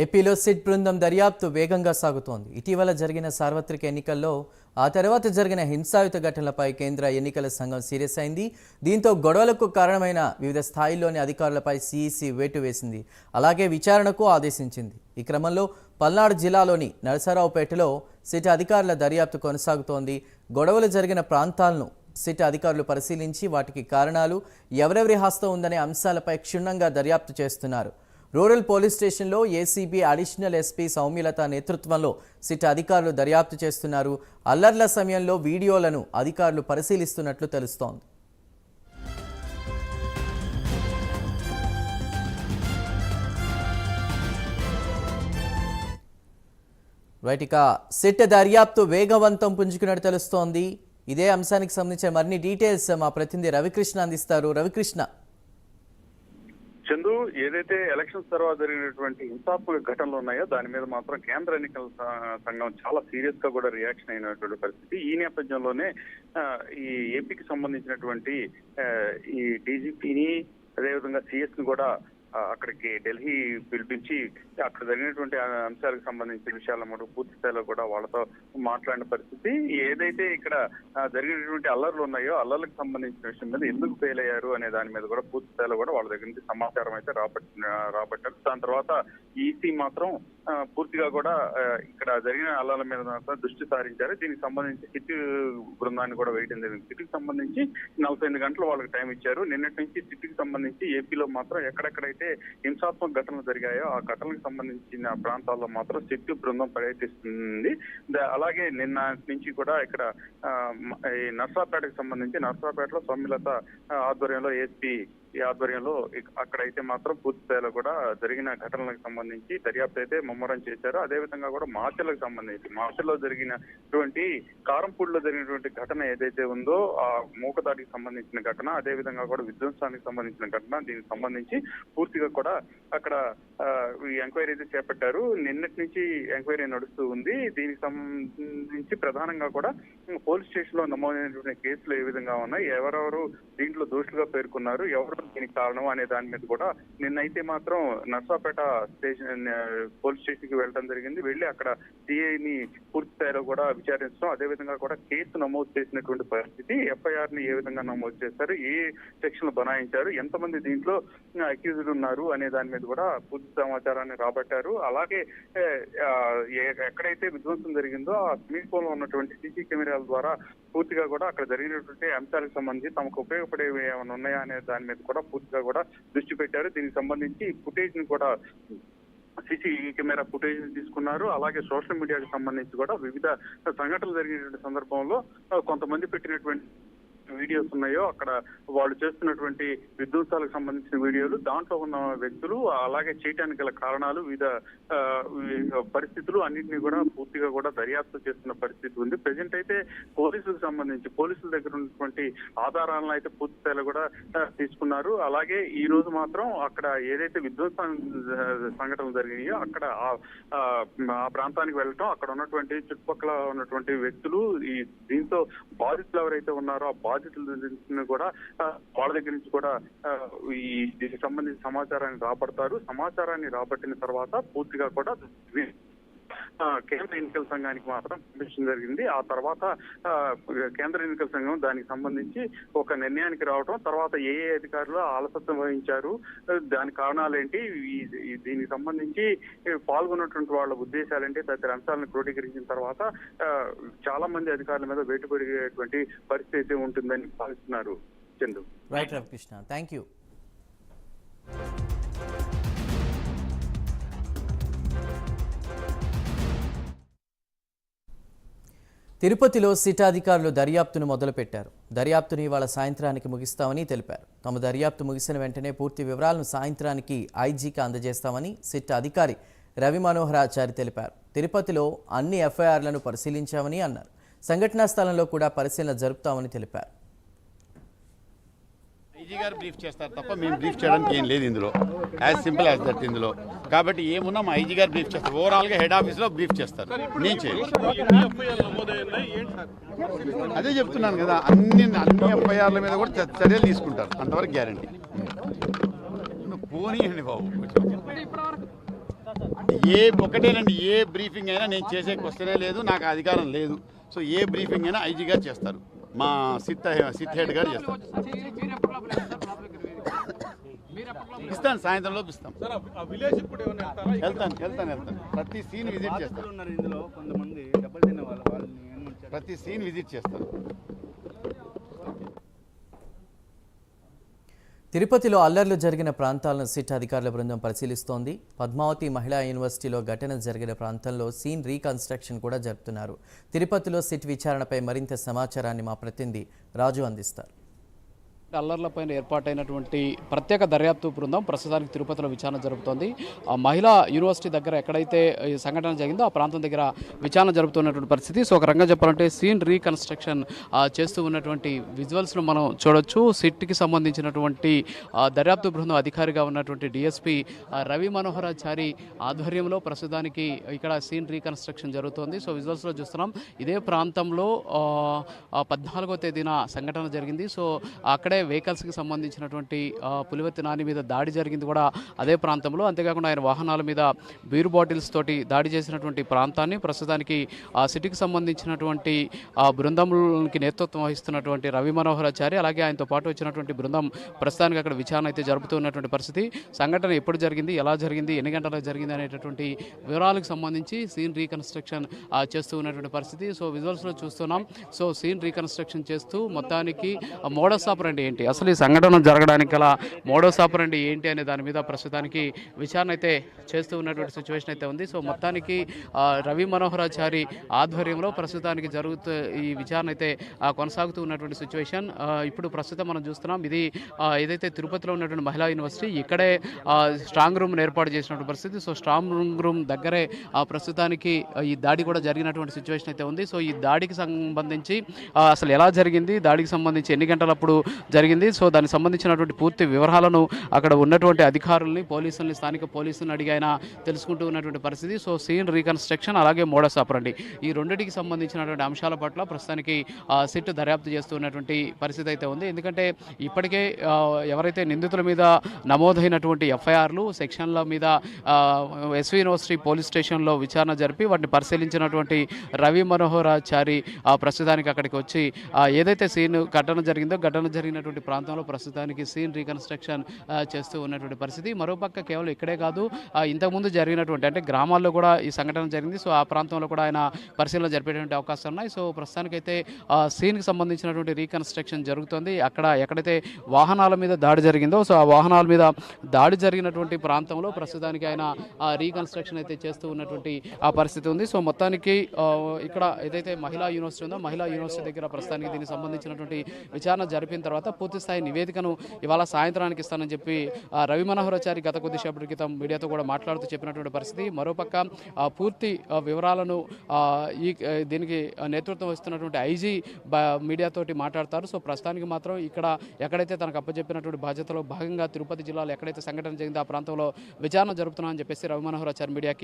ఏపీలో సిట్ బృందం దర్యాప్తు వేగంగా సాగుతోంది. ఇటీవల జరిగిన సార్వత్రిక ఎన్నికల్లో ఆ తర్వాత జరిగిన హింసాయుత ఘటనలపై కేంద్ర ఎన్నికల సంఘం సీరియస్ అయింది. దీంతో గొడవలకు కారణమైన వివిధ స్థాయిల్లోని అధికారులపై సిఈసి వేటు వేసింది. అలాగే విచారణకు ఆదేశించింది. ఈ క్రమంలో పల్నాడు జిల్లాలోని నరసరావుపేటలో సిట్ అధికారుల దర్యాప్తు కొనసాగుతోంది. గొడవలు జరిగిన ప్రాంతాలను సిట్ అధికారులు పరిశీలించి వాటికి కారణాలు, ఎవరెవరి హస్తం ఉందనే అంశాలపై క్షుణ్ణంగా దర్యాప్తు చేస్తున్నారు. రూరల్ పోలీస్ స్టేషన్లో ఏసీబీ అడిషనల్ ఎస్పీ సౌమ్యలత నేతృత్వంలో సిట్ అధికారులు దర్యాప్తు చేస్తున్నారు. అల్లర్ల సమయంలో వీడియోలను అధికారులు పరిశీలిస్తున్నట్లు తెలుస్తోంది. రైట్, ఇక సిట్ దర్యాప్తు వేగవంతం పుంజుకున్నట్టు తెలుస్తోంది. ఇదే అంశానికి సంబంధించిన మరిన్ని డీటెయిల్స్ మా ప్రతినిధి రవికృష్ణ అందిస్తారు. రవికృష్ణ, చందు, ఏదైతే ఎలక్షన్స్ తర్వాత జరిగినటువంటి హింసాత్మక ఘటనలు ఉన్నాయో దాని మీద మాత్రం కేంద్ర ఎన్నికల సంఘం చాలా సీరియస్ గా కూడా రియాక్షన్ అయినటువంటి పరిస్థితి. ఈ నేపథ్యంలోనే ఈ ఏపీకి సంబంధించినటువంటి ఈ డీజీపీని అదేవిధంగా సిఎస్ ని కూడా అక్కడికి ఢిల్లీ పిలిపించి అక్కడ జరిగినటువంటి అంశాలకు సంబంధించిన విషయాల మటుకు పూర్తి స్థాయిలో కూడా వాళ్ళతో మాట్లాడిన పరిస్థితి. ఏదైతే ఇక్కడ జరిగినటువంటి అల్లర్లు ఉన్నాయో అల్లర్లకు సంబంధించిన విషయం మీద ఎందుకు ఫెయిల్ అయ్యారు అనే దాని మీద కూడా పూర్తి స్థాయిలో కూడా వాళ్ళ దగ్గర నుంచి సమాచారం అయితే రాబట్టారు. దాని తర్వాత ఈసీ మాత్రం పూర్తిగా కూడా ఇక్కడ జరిగిన అల్లర్ల మీద మాత్రం దృష్టి సారించారు. దీనికి సంబంధించి సిట్ బృందాన్ని కూడా వేయడం జరిగింది. సిట్కి సంబంధించి 48 గంటలు వాళ్ళకి టైం ఇచ్చారు. నిన్నటి నుంచి సిట్కి సంబంధించి ఏపీలో మాత్రం ఎక్కడెక్కడైతే హింసాత్మక ఘటనలు జరిగాయో ఆ ఘటనలకు సంబంధించిన ప్రాంతాల్లో మాత్రం సిట్ బృందం పర్యటిస్తుంది. అలాగే నిన్న నుంచి కూడా ఇక్కడ నర్సాపేటకు సంబంధించి నర్సాపేటలో సౌమ్యలత ఆధ్వర్యంలో ఏసీ ఆధ్వర్యంలో అక్కడైతే మాత్రం పూర్తి స్థాయిలో కూడా జరిగిన ఘటనలకు సంబంధించి దర్యాప్తు అయితే ముమ్మరం చేశారు. అదేవిధంగా కూడా మార్చిలకు సంబంధించి మార్చిలో జరిగినటువంటి కారంపూడిలో జరిగినటువంటి ఘటన ఏదైతే ఉందో ఆ మూకదాడికి సంబంధించిన ఘటన, అదేవిధంగా కూడా విధ్వంసానికి సంబంధించిన ఘటన, దీనికి సంబంధించి పూర్తిగా కూడా అక్కడ ఈ ఎంక్వైరీ అయితే చేపట్టారు. నిన్నటి నుంచి ఎంక్వైరీ నడుస్తూ ఉంది. దీనికి సంబంధించి ప్రధానంగా కూడా పోలీస్ స్టేషన్ లో నమోదైనటువంటి కేసులు ఏ విధంగా ఉన్నాయి, ఎవరెవరు దీంట్లో దోషులుగా పేర్కొన్నారు, ఎవరు దీనికి కారణం అనే దాని మీద కూడా నిన్నైతే మాత్రం నర్సాపేట స్టేషన్ పోలీస్ స్టేషన్ కి వెళ్ళడం జరిగింది. వెళ్ళి అక్కడ సిఐని పూర్తి స్థాయిలో కూడా విచారించడం, అదేవిధంగా కూడా కేసు నమోదు చేసినటువంటి పరిస్థితి, ఎఫ్ఐఆర్ ని ఏ విధంగా నమోదు చేశారు, ఏ సెక్షన్లు బనాయించారు, ఎంతమంది దీంట్లో అక్యూజ్డ్ ఉన్నారు అనే దాని మీద కూడా పూర్తి సమాచారాన్ని రాబట్టారు. అలాగే ఎక్కడైతే విధ్వంసం జరిగిందో ఆ సమీపంలో ఉన్నటువంటి సీసీ కెమెరాల ద్వారా పూర్తిగా కూడా అక్కడ జరిగినటువంటి అంశాలకు సంబంధించి తమకు ఉపయోగపడేవి ఏమైనా ఉన్నాయా అనే దాని మీద కూడా పూర్తిగా కూడా దృష్టి పెట్టారు. దీనికి సంబంధించి ఫుటేజ్ ని కూడా సీసీ కెమెరా ఫుటేజ్ తీసుకున్నారు. అలాగే సోషల్ మీడియాకి సంబంధించి కూడా వివిధ సంఘటనలు జరిగినటువంటి సందర్భంలో కొంతమంది పెట్టినటువంటి వీడియోస్ ఉన్నాయో అక్కడ వాళ్ళు చేస్తున్నటువంటి విధ్వంసాలకు సంబంధించిన వీడియోలు, దాంట్లో ఉన్న వ్యక్తులు, అలాగే చేయడానికి గల కారణాలు, వివిధ పరిస్థితులు అన్నింటినీ కూడా పూర్తిగా కూడా దర్యాప్తు చేస్తున్న పరిస్థితి ఉంది. ప్రెజెంట్ అయితే పోలీసులకు సంబంధించి పోలీసుల దగ్గర ఉన్నటువంటి ఆధారాలను అయితే పూర్తి స్థాయిలో కూడా తీసుకున్నారు. అలాగే ఈ రోజు మాత్రం అక్కడ ఏదైతే విధ్వంస సంఘటనలు జరిగాయో అక్కడ ఆ ప్రాంతానికి వెళ్ళటం, అక్కడ ఉన్నటువంటి చుట్టుపక్కల ఉన్నటువంటి వ్యక్తులు, ఈ దీంతో బాధితులు ఎవరైతే ఉన్నారో ఆ బాధితుల కూడా వాళ్ళ దగ్గర నుంచి కూడా ఈ దీనికి సంబంధించిన సమాచారాన్ని రాబడతారు. సమాచారాన్ని రాబట్టిన తర్వాత పూర్తిగా కూడా కేంద్ర ఎన్నికల సంఘానికి మాత్రం పంపించడం జరిగింది. ఆ తర్వాత కేంద్ర ఎన్నికల సంఘం దానికి సంబంధించి ఒక నిర్ణయానికి రావడం, తర్వాత ఏ అధికారులు ఆలస్యం వహించారు, దాని కారణాలేంటి, దీనికి సంబంధించి పాల్గొన్నటువంటి వాళ్ళ ఉద్దేశాలేంటి తదితర అంశాలను క్రోడీకరించిన తర్వాత చాలా మంది అధికారుల మీద వేటు పెరిగేటువంటి పరిస్థితి ఉంటుందని భావిస్తున్నారు. Chandu. Right Ravikrishna, thank you. తిరుపతిలో సిట్ అధికారులు దర్యాప్తును మొదలుపెట్టారు. దర్యాప్తుని ఇవాళ సాయంత్రానికి ముగిస్తామని తెలిపారు. తమ దర్యాప్తు ముగిసిన వెంటనే పూర్తి వివరాలను సాయంత్రానికి ఐజీకి అందజేస్తామని సిట్ అధికారి రవి మనోహరాచారి తెలిపారు. తిరుపతిలో అన్ని ఎఫ్ఐఆర్లను పరిశీలించామని అన్నారు. సంఘటనా స్థలంలో కూడా పరిశీలన జరుపుతామని తెలిపారు. ఐజీ గారు బ్రీఫ్ చేస్తారు తప్ప మేము బ్రీఫ్ చేయడానికి ఏం లేదు ఇందులో, యాజ్ సింపుల్ యాజ్ దట్ ఇందులో. కాబట్టి ఏమున్నా మా ఐజీ గారు బ్రీఫ్ చేస్తారు, ఓవరాల్ గా హెడ్ ఆఫీస్ లో బ్రీఫ్ చేస్తారు. నేను చేయను, అదే చెప్తున్నాను కదా, అన్ని ఎఫ్ఐఆర్ల మీద కూడా చర్యలు తీసుకుంటారు, అంతవరకు గ్యారంటీ. పోనీ అండి బాబు. ఒకటేనండి, ఏ బ్రీఫింగ్ అయినా నేను చేసే క్వశ్చనే లేదు, నాకు అధికారం లేదు. సో ఏ బ్రీఫింగ్ అయినా ఐజీ గారు చేస్తారు, మా సిట్ హెడ్ గారు చేస్తారు. ఇస్తాను, సాయంత్రంలోపు ఇస్తాం. వెళ్తాను. ప్రతి సీన్ విజిట్ చేస్తాను, ఇందులో కొంతమంది డబ్బులు తిన్న వాళ్ళని ప్రతి సీన్ విజిట్ చేస్తాను. తిరుపతిలో అల్లర్లు జరిగిన ప్రాంతాలను సిట్ అధికారుల బృందం పరిశీలిస్తోంది. పద్మావతి మహిళా యూనివర్సిటీలో ఘటన జరిగిన ప్రాంతంలో సీన్ రీకన్స్ట్రక్షన్ కూడా జరుపుతున్నారు. తిరుపతిలో సిట్ విచారణపై మరింత సమాచారాన్ని మా ప్రతినిధి రాజు అందిస్తారు. అల్లర్లపైన ఏర్పాటైనటువంటి ప్రత్యేక దర్యాప్తు బృందం ప్రస్తుతానికి తిరుపతిలో విచారణ జరుపుతోంది. ఆ మహిళా యూనివర్సిటీ దగ్గర ఎక్కడైతే ఈ సంఘటన జరిగిందో ఆ ప్రాంతం దగ్గర విచారణ జరుపుతున్నటువంటి పరిస్థితి. సో ఒక రంగం చెప్పాలంటే సీన్ రీకన్స్ట్రక్షన్ చేస్తూ ఉన్నటువంటి విజువల్స్ను మనం చూడొచ్చు. సిట్కి సంబంధించినటువంటి దర్యాప్తు బృందం అధికారిగా ఉన్నటువంటి డిఎస్పీ రవి మనోహరాచారి ఆధ్వర్యంలో ప్రస్తుతానికి ఇక్కడ సీన్ రీకన్స్ట్రక్షన్ జరుగుతోంది. సో విజువల్స్లో చూస్తున్నాం, ఇదే ప్రాంతంలో 14వ తేదీన సంఘటన జరిగింది. సో అక్కడే వెహికల్స్కి సంబంధించినటువంటి పులివర్తి నాని మీద దాడి జరిగింది కూడా అదే ప్రాంతంలో. అంతేకాకుండా ఆయన వాహనాల మీద బీర్ బాటిల్స్ తోటి దాడి చేసినటువంటి ప్రాంతాన్ని ప్రస్తుతానికి సిటీకి సంబంధించినటువంటి బృందంకి నేతృత్వం వహిస్తున్నటువంటి రవి మనోహరాచారి, అలాగే ఆయనతో పాటు వచ్చినటువంటి బృందం ప్రస్తుతానికి అక్కడ విచారణ అయితే జరుపుతున్నటువంటి పరిస్థితి. సంఘటన ఎప్పుడు జరిగింది, ఎలా జరిగింది, ఎన్ని గంటలకు జరిగింది అనేటటువంటి వివరాలకు సంబంధించి సీన్ రీకన్స్ట్రక్షన్ చేస్తూ ఉన్నటువంటి పరిస్థితి. సో విజువల్స్లో చూస్తున్నాం. సో సీన్ రీకన్స్ట్రక్షన్ చేస్తూ మొత్తానికి మోడస్ ఆపరెండి ఏంటి, అసలు ఈ సంఘటన జరగడానికి గల మోడస్ ఆపరెండి ఏంటి అనే దాని మీద ప్రస్తుతానికి విచారణ అయితే చేస్తూ ఉన్నటువంటి సిచ్యువేషన్ అయితే ఉంది. సో మొత్తానికి రవి మనోహరాచారి ఆధ్వర్యంలో ప్రస్తుతానికి ఈ విచారణ అయితే కొనసాగుతూ ఉన్నటువంటి సిచ్యువేషన్. ఇప్పుడు ప్రస్తుతం మనం చూస్తున్నాం, ఇది ఏదైతే తిరుపతిలో ఉన్నటువంటి మహిళా యూనివర్సిటీ, ఇక్కడే స్ట్రాంగ్ రూమ్ ఏర్పాటు చేసినటువంటి పరిస్థితి. సో స్ట్రాంగ్ రూమ్ దగ్గరే ప్రస్తుతానికి ఈ దాడి కూడా జరిగినటువంటి సిచ్యువేషన్ అయితే ఉంది. సో ఈ దాడికి సంబంధించి అసలు ఎలా జరిగింది, దాడికి సంబంధించి ఎన్ని గంటలప్పుడు జరిగింది, సో దానికి సంబంధించినటువంటి పూర్తి వివరాలను అక్కడ ఉన్నటువంటి అధికారుల్ని, పోలీసుల్ని, స్థానిక పోలీసులను అడిగి ఆయన తెలుసుకుంటూ ఉన్నటువంటి పరిస్థితి. సో సీన్ రీకన్స్ట్రక్షన్ అలాగే మోడస్ ఆపరెండి ఈ రెండింటికి సంబంధించినటువంటి అంశాల పట్ల ప్రస్తుతానికి సిట్ దర్యాప్తు చేస్తూ ఉన్నటువంటి పరిస్థితి అయితే ఉంది. ఎందుకంటే ఇప్పటికే ఎవరైతే నిందితుల మీద నమోదైనటువంటి ఎఫ్ఐఆర్లు, సెక్షన్ల మీద ఎస్వి యూనివర్సిటీ పోలీస్ స్టేషన్లో విచారణ జరిపి వాటిని పరిశీలించినటువంటి రవి మనోహరాచారి ప్రస్తుతానికి అక్కడికి వచ్చి ఏదైతే సీన్ ఘటన జరిగినటువంటి ప్రాంతంలో ప్రస్తుతానికి సీన్ రీకన్స్ట్రక్షన్ చేస్తూ ఉన్నటువంటి పరిస్థితి. మరోపక్క కేవలం ఇక్కడే కాదు, ఇంతకుముందు జరిగినటువంటి అంటే గ్రామాల్లో కూడా ఈ సంఘటన జరిగింది. సో ఆ ప్రాంతంలో కూడా ఆయన పరిశీలన జరిపేటువంటి అవకాశాలు ఉన్నాయి. సో ప్రస్తుతానికైతే సీన్కి సంబంధించినటువంటి రీకన్స్ట్రక్షన్ జరుగుతుంది. అక్కడ ఎక్కడైతే వాహనాల మీద దాడి జరిగిందో, సో ఆ వాహనాల మీద దాడి జరిగినటువంటి ప్రాంతంలో ప్రస్తుతానికి ఆయన రీకన్స్ట్రక్షన్ అయితే చేస్తూ ఉన్నటువంటి ఆ పరిస్థితి ఉంది. సో మొత్తానికి ఇక్కడ ఏదైతే మహిళా యూనివర్సిటీ ఉందో, మహిళా యూనివర్సిటీ దగ్గర ప్రస్తుతానికి దీనికి సంబంధించినటువంటి విచారణ జరిపిన తర్వాత పూర్తి స్థాయి నివేదికను ఇవాళ సాయంత్రానికి ఇస్తానని చెప్పి రవి మనోహరాచారి గత కొద్దిసేపటి క్రితం మీడియాతో కూడా మాట్లాడుతూ చెప్పినటువంటి పరిస్థితి. మరోపక్క పూర్తి వివరాలను దీనికి నేతృత్వం వహిస్తున్నటువంటి ఐజీ మీడియాతోటి మాట్లాడతారు. సో ప్రస్తుతానికి మాత్రం ఇక్కడ ఎక్కడైతే తనకు అప్పచెప్పినటువంటి బాధ్యతలో భాగంగా తిరుపతి జిల్లాలో ఎక్కడైతే సంఘటన జరిగిందో ఆ ప్రాంతంలో విచారణ జరుపుతున్నామని చెప్పేసి రవి మనోహరాచారి మీడియాకి